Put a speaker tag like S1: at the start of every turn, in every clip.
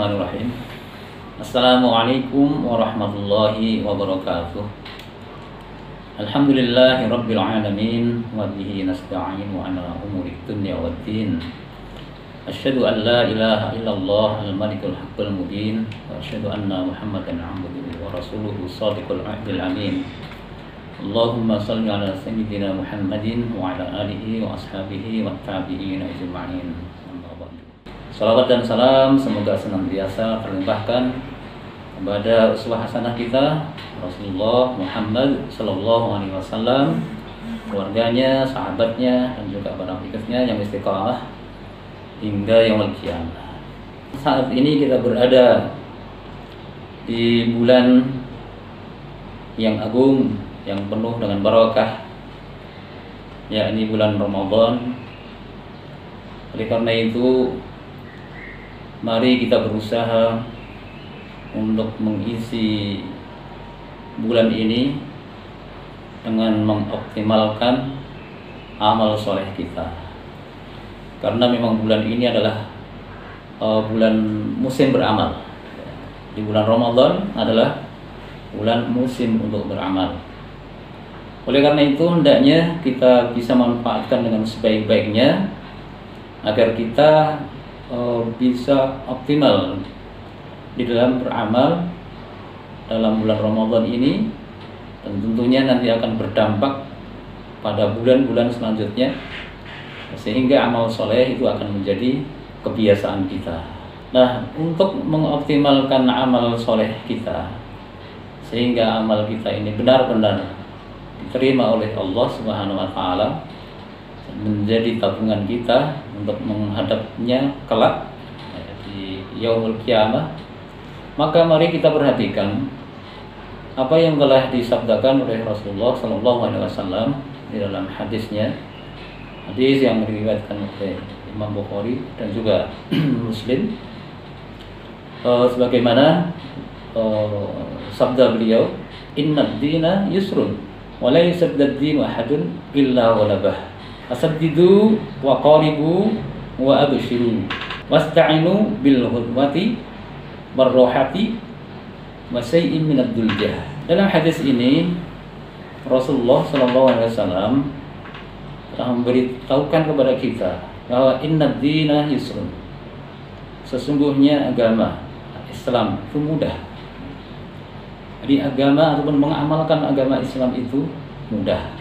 S1: Bismillahirrahmanirrahim. Assalamualaikum warahmatullahi wabarakatuh. Alhamdulillahi rabbil alamin wa bihi nasta'inu ala umuri dunya waddin. Asyhadu an la ilaha illallah al-malikul haqqul mubin wa asyhadu anna Muhammadan abduhu wa rasuluhu shadiqul wa'dil amin. Allahumma salli ala sayyidina Muhammadin wa ala alihi wa ashabihi wa tabi'in ajma'in. Salawat dan salam semoga senantiasa terlimpahkan kepada uswah hasanah kita Rasulullah Muhammad sallallahu alaihi wasallam, keluarganya, sahabatnya, dan juga para pengikutnya yang istiqamah hingga yaumul qiyamah. Saat ini kita berada di bulan yang agung, yang penuh dengan barakah, yakni bulan Ramadan. Oleh karena itu, mari kita berusaha untuk mengisi bulan ini dengan mengoptimalkan amal soleh kita. Karena memang bulan ini adalah bulan musim beramal. Di bulan Ramadan adalah bulan musim untuk beramal. Oleh karena itu, hendaknya kita bisa manfaatkan dengan sebaik-baiknya agar kita bisa optimal di dalam beramal dalam bulan Ramadan ini, dan tentunya nanti akan berdampak pada bulan-bulan selanjutnya, sehingga amal soleh itu akan menjadi kebiasaan kita. Nah, untuk mengoptimalkan amal soleh kita sehingga amal kita ini benar-benar diterima oleh Allah Subhanahu wa Ta'ala, menjadi tabungan kita untuk menghadapnya kelak di yaumul qiyamah, maka mari kita perhatikan apa yang telah disabdakan oleh Rasulullah sallallahu alaihi wasallam di dalam hadisnya, hadis yang diriwayatkan oleh Imam Bukhari dan juga Muslim, sebagaimana sabda beliau, "Innad dina yusrun wa la yusaddad dinu ahadun illa ghalabah. Asaddidu wa qaribu wa abshiru wasta'inu bil hudwati barrohati wa syai'in minad duljah." Dalam hadis ini Rasulullah SAW telah memberitahukan kepada kita bahwa inna dina yusrun, sesungguhnya agama Islam itu mudah. Jadi agama ataupun mengamalkan agama Islam itu mudah,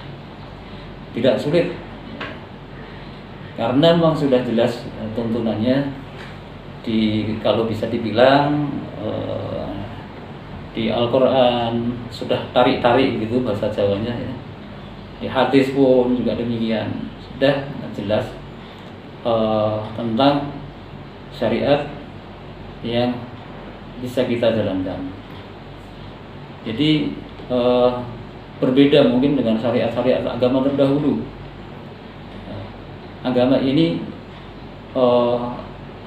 S1: tidak sulit. Karena memang sudah jelas tuntunannya kalau bisa dibilang di Al-Quran sudah tarik-tarik gitu bahasa Jawanya ya. Di hadis pun juga demikian, sudah jelas tentang syariat yang bisa kita jalankan. Jadi berbeda mungkin dengan syariat-syariat agama terdahulu. Agama ini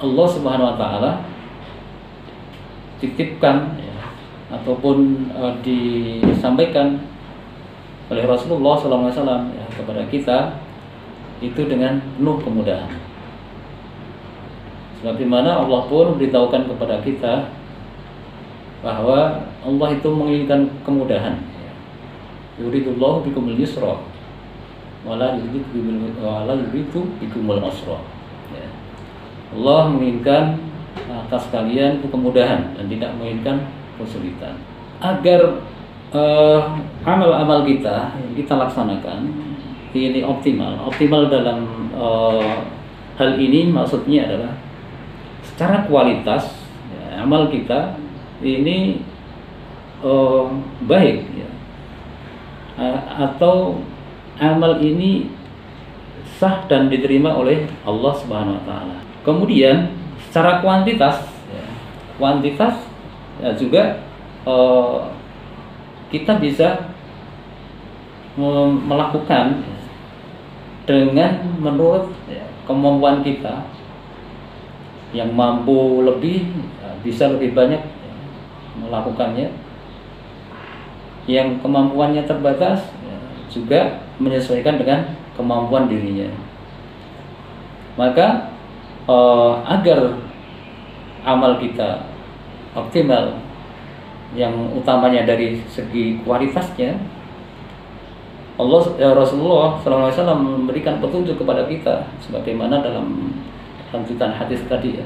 S1: Allah Subhanahu wa Ta'ala titipkan ya, ataupun disampaikan oleh Rasulullah SAW ya, kepada kita itu dengan penuh kemudahan. Sebagaimana Allah pun memberitahukan kepada kita bahwa Allah itu menginginkan kemudahan. Yuridullahu bikumul yusra wala yuridu bikumul usra. Ya. Allah menginginkan atas kalian itu kemudahan dan tidak menginginkan kesulitan. Agar amal-amal kita laksanakan ini optimal dalam hal ini, maksudnya adalah secara kualitas ya, amal kita ini baik ya, atau amal ini sah dan diterima oleh Allah Subhanahu wa Ta'ala. Kemudian secara kuantitas ya juga kita bisa melakukan dengan menurut kemampuan kita. Yang mampu lebih bisa lebih banyak melakukannya, yang kemampuannya terbatas juga menyesuaikan dengan kemampuan dirinya. Maka agar amal kita optimal, yang utamanya dari segi kualitasnya, Rasulullah SAW memberikan petunjuk kepada kita sebagaimana dalam lanjutan hadis tadi ya.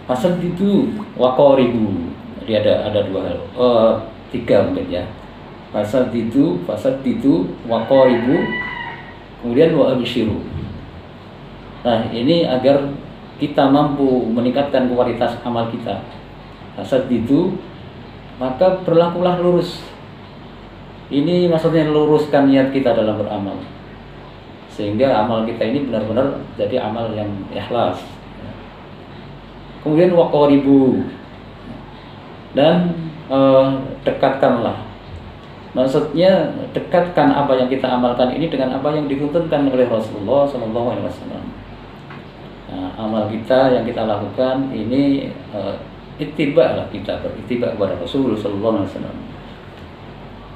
S1: Pasal itu waqaribu. Jadi ada dua hal, tiga mungkin ya. Pasal itu waqaribu, kemudian wa abshiru. Nah, ini agar kita mampu meningkatkan kualitas amal kita. Pasal itu maka berlakulah lurus. Ini maksudnya luruskan niat kita dalam beramal, sehingga amal kita ini benar-benar jadi amal yang ikhlas. Kemudian waqaribu, dan dekatkanlah. Maksudnya dekatkan apa yang kita amalkan ini dengan apa yang dituntunkan oleh Rasulullah SAW. Nah, amal kita yang kita lakukan ini ittiba lah, kita berittiba kepada Rasulullah SAW.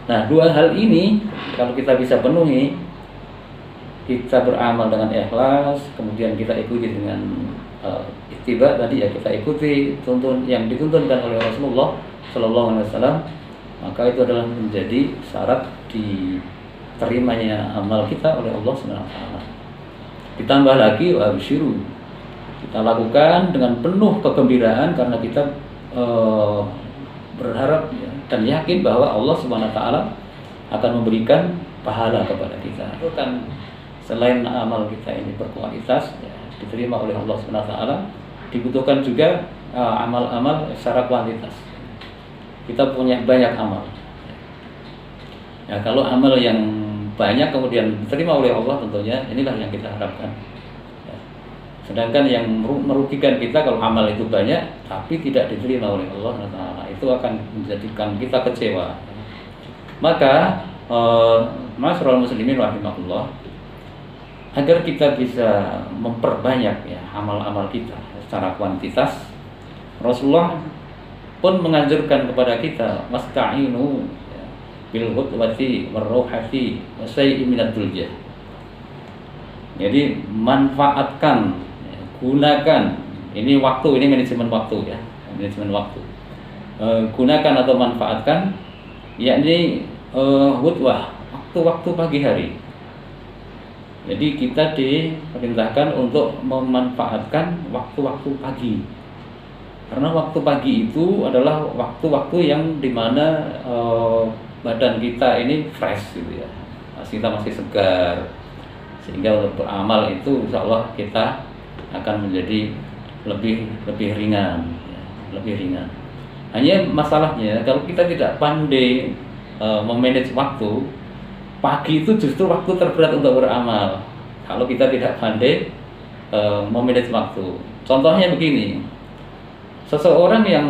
S1: Nah, dua hal ini kalau kita bisa penuhi, kita beramal dengan ikhlas, kemudian kita ikuti dengan ittiba tadi ya, kita ikuti yang dituntunkan oleh Rasulullah SAW, maka itu adalah menjadi syarat diterimanya amal kita oleh Allah SWT. Ditambah lagi wa absyiru, kita lakukan dengan penuh kegembiraan karena kita berharap ya, dan yakin bahwa Allah SWT akan memberikan pahala kepada kita. Itu kan selain amal kita ini berkualitas ya, diterima oleh Allah SWT, dibutuhkan juga amal-amal secara kuantitas. Kita punya banyak amal. Ya, kalau amal yang banyak kemudian diterima oleh Allah, tentunya inilah yang kita harapkan. Ya. Sedangkan yang merugikan kita kalau amal itu banyak tapi tidak diterima oleh Allah, itu akan menjadikan kita kecewa. Maka Ma'asyiral muslimin rahimakumullah, agar kita bisa memperbanyak ya amal-amal kita secara kuantitas, Rasulullah pun menganjurkan kepada kita wasta'inu bil hutwati warauhati wa syai'in minad duljah. Jadi manfaatkan, gunakan, ini waktu, ini manajemen waktu ya, manajemen waktu. Gunakan atau manfaatkan, yakni hutwah, waktu-waktu pagi hari. Jadi kita diperintahkan untuk memanfaatkan waktu-waktu pagi, karena waktu pagi itu adalah waktu-waktu yang dimana badan kita ini fresh gitu ya, kita masih segar, sehingga untuk beramal itu insya Allah kita akan menjadi lebih ringan ya, lebih ringan. Hanya masalahnya kalau kita tidak pandai memanage waktu, pagi itu justru waktu terberat untuk beramal kalau kita tidak pandai memanage waktu. Contohnya begini, seseorang yang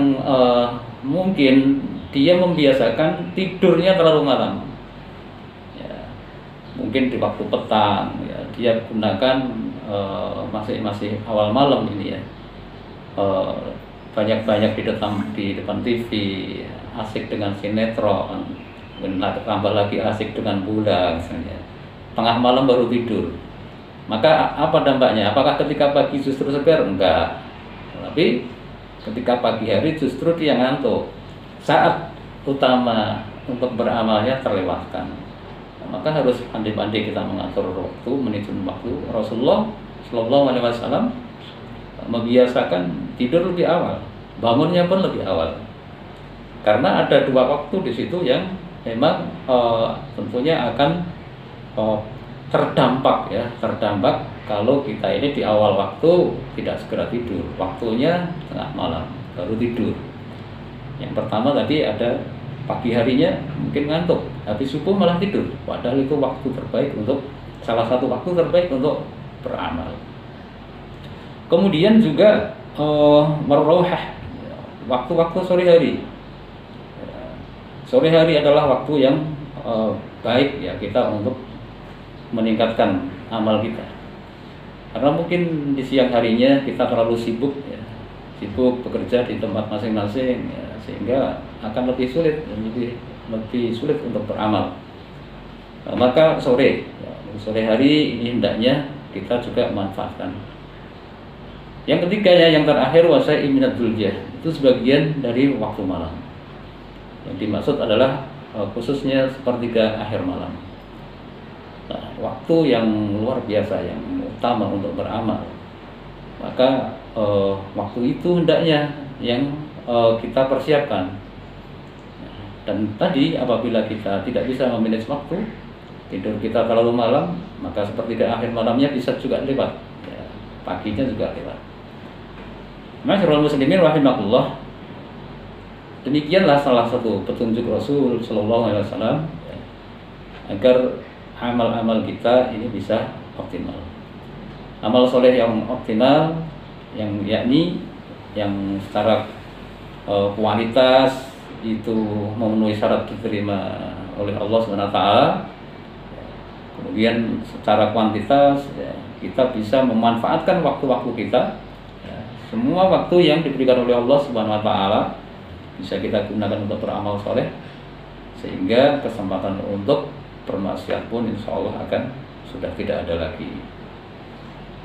S1: mungkin dia membiasakan tidurnya terlalu malam ya, mungkin di waktu petang ya, dia gunakan masih awal malam ini ya, banyak di depan TV, asik dengan sinetron, tambah lagi asik dengan bola misalnya, tengah malam baru tidur. Maka apa dampaknya? Apakah ketika pagi justru segar? Enggak, tapi ketika pagi hari justru dia ngantuk, saat utama untuk beramalnya terlewatkan. Maka harus pandai-pandai kita mengatur waktu, manajemen waktu. Rasulullah SAW membiasakan tidur lebih awal, bangunnya pun lebih awal, karena ada dua waktu di situ yang memang tentunya akan terdampak kalau kita ini di awal waktu tidak segera tidur, waktunya tengah malam baru tidur. Yang pertama tadi ada pagi harinya mungkin ngantuk, habis subuh malah tidur, padahal itu waktu terbaik untuk, salah satu waktu terbaik untuk beramal. Kemudian juga marrauhah, waktu-waktu sore hari. Sore hari adalah waktu yang baik ya kita untuk meningkatkan amal kita. Karena mungkin di siang harinya kita terlalu sibuk ya, sibuk bekerja di tempat masing-masing ya, sehingga akan lebih sulit dan lebih sulit untuk beramal. Maka sore hari ini hendaknya kita juga manfaatkan. Yang ketiganya, yang terakhir, wasai minad duljah, itu sebagian dari waktu malam. Yang dimaksud adalah khususnya sepertiga akhir malam. Nah, waktu yang luar biasa, yang utama untuk beramal. Maka waktu itu hendaknya yang kita persiapkan. Dan tadi apabila kita tidak bisa memanage waktu, tidur kita terlalu malam, maka sepertiga akhir malamnya bisa juga lewat, ya, paginya juga lewat. Masyarul muslimin rahimakumullah. Demikianlah salah satu petunjuk Rasul Shallallahu Alaihi Wasallam, ya, agar amal-amal kita ini bisa optimal. Amal soleh yang optimal, yang yakni yang secara kualitas itu memenuhi syarat diterima oleh Allah SWT. Kemudian secara kuantitas, ya, kita bisa memanfaatkan waktu-waktu kita, ya, semua waktu yang diberikan oleh Allah SWT bisa kita gunakan untuk beramal soleh, sehingga kesempatan untuk bermaksiat pun insya Allah akan sudah tidak ada lagi.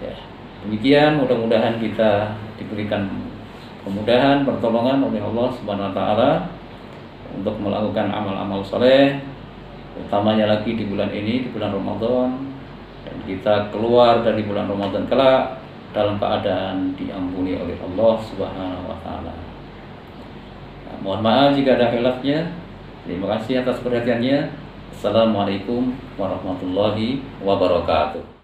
S1: Ya, demikian, mudah-mudahan kita diberikan kemudahan, pertolongan oleh Allah SWT untuk melakukan amal-amal soleh, utamanya lagi di bulan ini, di bulan Ramadan, dan kita keluar dari bulan Ramadan kelak dalam keadaan diampuni oleh Allah Subhanahu wa Ta'ala. Nah, mohon maaf jika ada khilafnya. Terima kasih atas perhatiannya. Assalamualaikum warahmatullahi wabarakatuh.